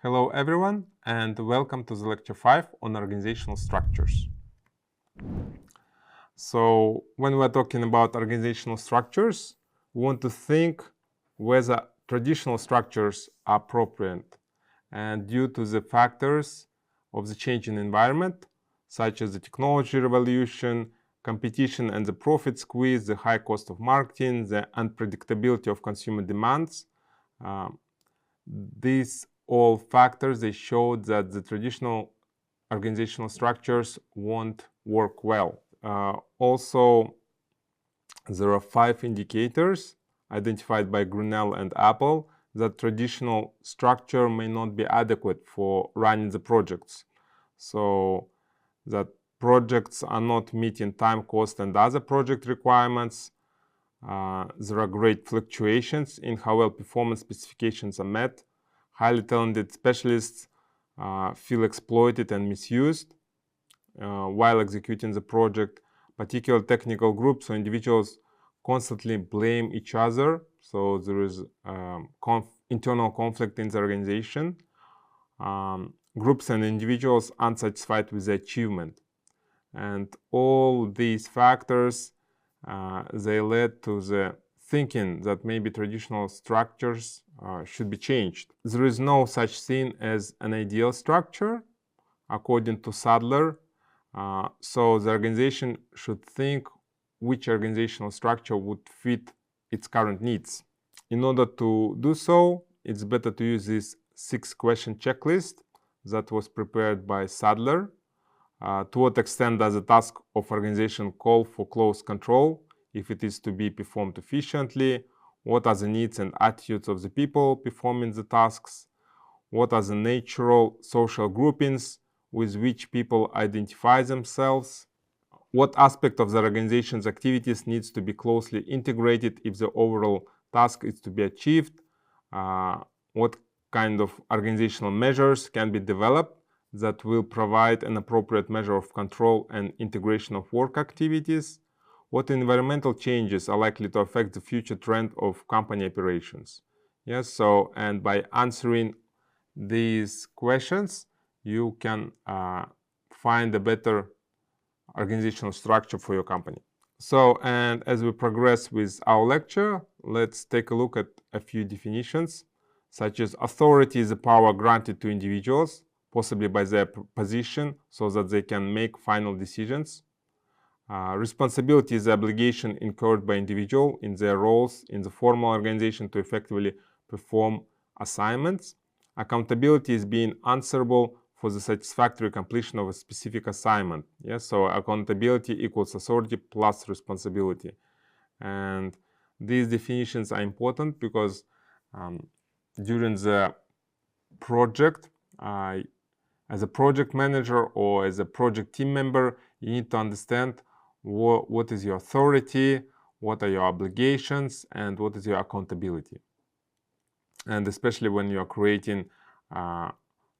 Hello everyone and welcome to the lecture 5 on organizational structures. So when we're talking about organizational structures, we want to think whether traditional structures are appropriate, and due to the factors of the changing environment, such as the technology revolution, competition and the profit squeeze, the high cost of marketing, the unpredictability of consumer demands, these all factors, they showed that the traditional organizational structures won't work well. Also, there are 5 indicators identified by Grinnell and Apple that traditional structure may not be adequate for running the projects. So that projects are not meeting time, cost, and other project requirements. There are great fluctuations in how well performance specifications are met. Highly talented specialists feel exploited and misused while executing the project. Particular technical groups or individuals constantly blame each other, so there is internal conflict in the organization. Groups and individuals unsatisfied with the achievement. And all these factors, they led to the thinking that maybe traditional structures should be changed. There is no such thing as an ideal structure, according to Sadler. So the organization should think which organizational structure would fit its current needs. In order to do so, it's better to use this 6-question checklist that was prepared by Sadler. To what extent does the task of organization call for close control if it is to be performed efficiently? What are the needs and attitudes of the people performing the tasks? What are the natural social groupings with which people identify themselves? What aspect of the organization's activities needs to be closely integrated if the overall task is to be achieved? What kind of organizational measures can be developed that will provide an appropriate measure of control and integration of work activities? What environmental changes are likely to affect the future trend of company operations? Yes, so, and by answering these questions, you can find a better organizational structure for your company. So, and as we progress with our lecture, let's take a look at a few definitions, such as authority is the power granted to individuals, possibly by their position, so that they can make final decisions. Responsibility is the obligation incurred by individual in their roles in the formal organization to effectively perform assignments. Accountability is being answerable for the satisfactory completion of a specific assignment. Yes, so accountability equals authority plus responsibility. And these definitions are important because during the project, as a project manager or as a project team member, you need to understand what is your authority, what are your obligations, and what is your accountability. And especially when you are creating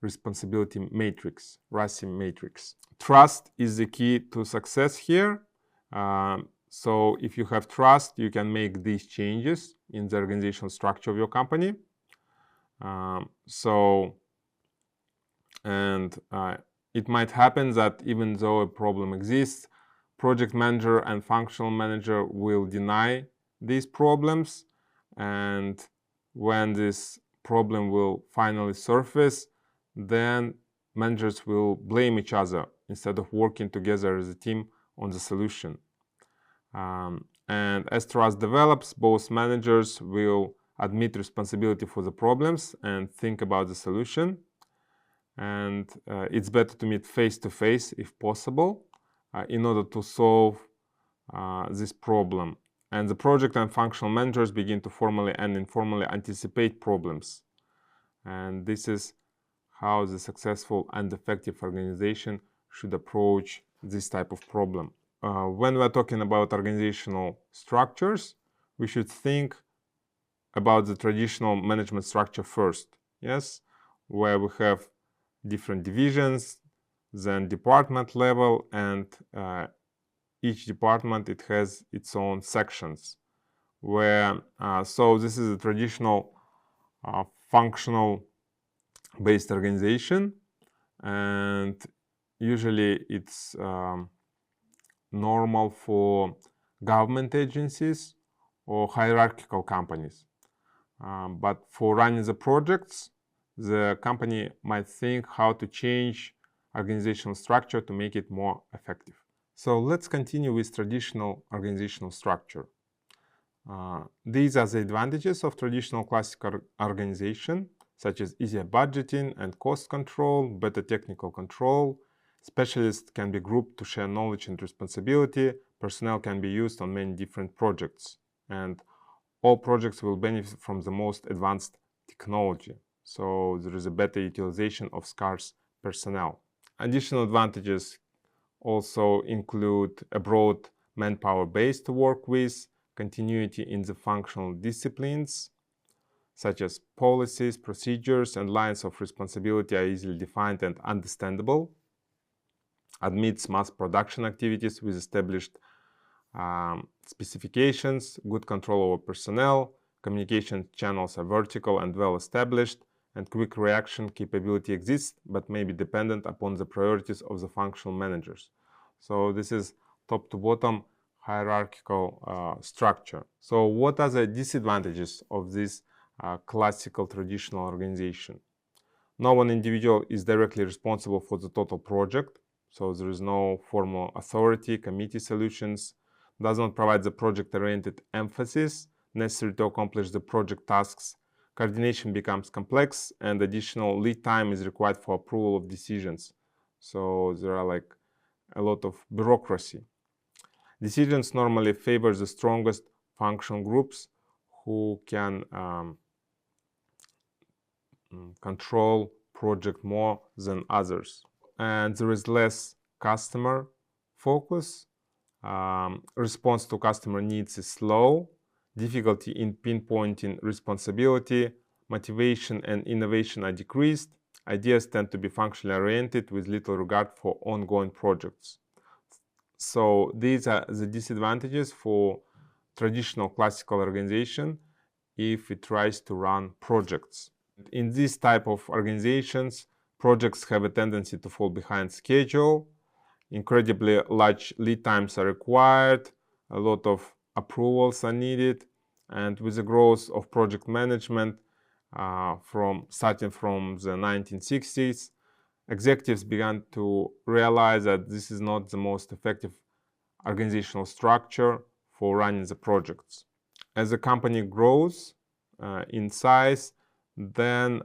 responsibility matrix, RACI matrix. Trust is the key to success here. So if you have trust, you can make these changes in the organizational structure of your company. It might happen that even though a problem exists, project manager and functional manager will deny these problems, and when this problem will finally surface, then managers will blame each other instead of working together as a team on the solution. And as trust develops, both managers will admit responsibility for the problems and think about the solution. And it's better to meet face-to-face if possible in order to solve this problem. And the project and functional managers begin to formally and informally anticipate problems. And this is how the successful and effective organization should approach this type of problem. When we're talking about organizational structures, we should think about the traditional management structure first, yes, where we have different divisions, then department level, and each department, it has its own sections. So this is a traditional functional based organization, and usually it's normal for government agencies or hierarchical companies. But for running the projects, the company might think how to change organizational structure to make it more effective. So let's continue with traditional organizational structure. These are the advantages of traditional classical organization, such as easier budgeting and cost control, better technical control. Specialists can be grouped to share knowledge and responsibility. Personnel can be used on many different projects, and all projects will benefit from the most advanced technology. So there is a better utilization of scarce personnel. Additional advantages also include a broad manpower base to work with, continuity in the functional disciplines, such as policies, procedures, and lines of responsibility are easily defined and understandable, admits mass production activities with established specifications, good control over personnel, communication channels are vertical and well established, and quick reaction capability exists, but may be dependent upon the priorities of the functional managers. So this is top to bottom hierarchical structure. So what are the disadvantages of this classical traditional organization? No one individual is directly responsible for the total project, so there is no formal authority, committee solutions, does not provide the project-oriented emphasis necessary to accomplish the project tasks. Coordination becomes complex, and additional lead time is required for approval of decisions. So there are like a lot of bureaucracy. Decisions normally favor the strongest functional groups who can control project more than others. And there is less customer focus. Response to customer needs is slow. Difficulty in pinpointing responsibility, motivation, and innovation are decreased. Ideas tend to be functionally oriented with little regard for ongoing projects. So these are the disadvantages for traditional classical organization if it tries to run projects. In this type of organizations, projects have a tendency to fall behind schedule. Incredibly large lead times are required, a lot of approvals are needed, and with the growth of project management starting from the 1960s, executives began to realize that this is not the most effective organizational structure for running the projects. As the company grows in size, then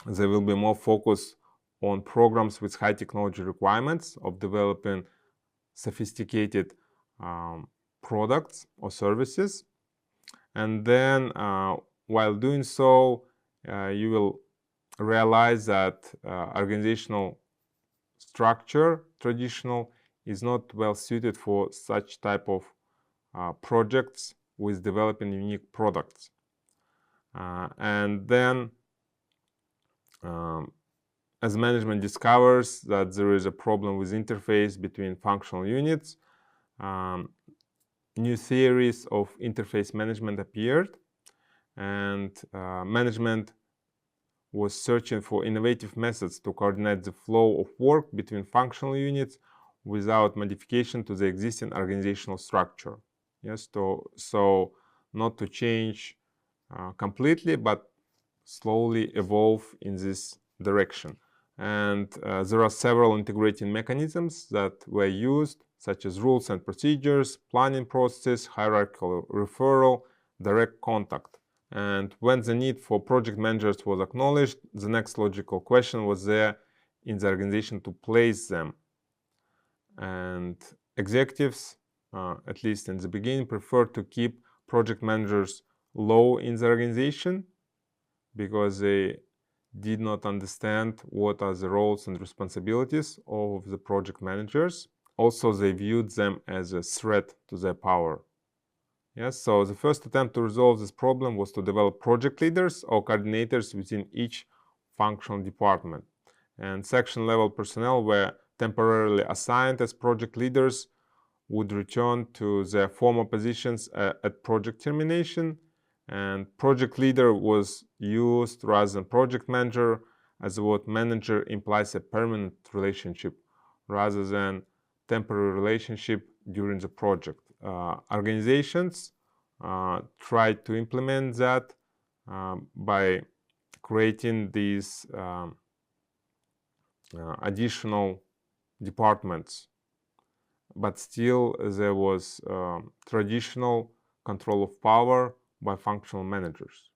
there will be more focus on programs with high technology requirements of developing sophisticated products or services. And then while doing so, you will realize that organizational structure, traditional, is not well suited for such type of projects with developing unique products. And then as management discovers that there is a problem with interface between functional units, new theories of interface management appeared, and management was searching for innovative methods to coordinate the flow of work between functional units without modification to the existing organizational structure. Yes, so not to change completely, but slowly evolve in this direction. And there are several integrating mechanisms that were used, such as rules and procedures, planning processes, hierarchical referral, direct contact. And when the need for project managers was acknowledged, the next logical question was there in the organization to place them. And executives, at least in the beginning, preferred to keep project managers low in the organization because they did not understand what are the roles and responsibilities of the project managers. Also, they viewed them as a threat to their power. Yes, so the first attempt to resolve this problem was to develop project leaders or coordinators within each functional department. And section-level personnel were temporarily assigned as project leaders, would return to their former positions at project termination, And project leader was used rather than project manager, as the word manager implies a permanent relationship rather than temporary relationship during the project. Organizations tried to implement that by creating these additional departments, but still there was traditional control of power by functional managers.